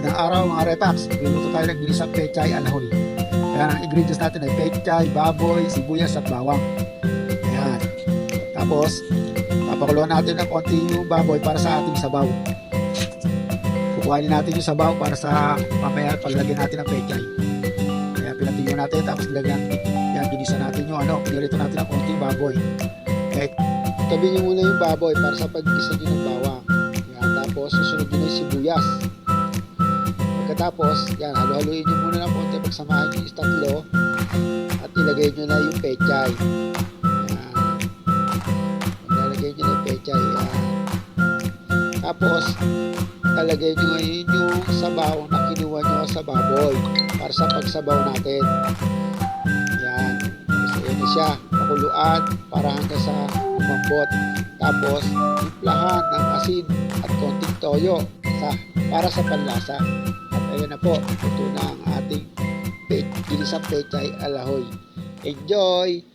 Magandang araw mga repax. Luluto tayo ng ginisang pechay alahoy. Ayan, ang ingredients natin ay pechay, baboy, sibuyas at bawang. Ayan. Tapos, papakuluan natin ng konti yung baboy para sa ating sabaw. Kukuhanin natin yung sabaw para sa mamaya paglagyan natin ng pechay. Ayan, pinatiyo natin tapos lagyan. Ayan, ginisa natin yung pinirito natin ng konti yung baboy. Okay. Tabi nyo muna yung baboy para sa paggisa nyo ng bawang. Yan, tapos susunod nyo na yung sibuyas. Pagkatapos, yan, halo-haluin nyo muna ng konti, pagsamahan nyo yung tatlo at ilagay nyo na yung pechay. Yan. Ilalagay nyo na yung pechay. Yan. Tapos, ilalagay nyo ngayon yung sabaw na kinuha nyo sa baboy para sa pagsabaw natin. Yan. Tapos, ayan na siya. Pakuluan para hanggang sa umambot. Tapos, timplahan ng asin at konting toyo para sa panlasa. At ayan na po, ito na ang ating ginisang pechay alahoy. Enjoy!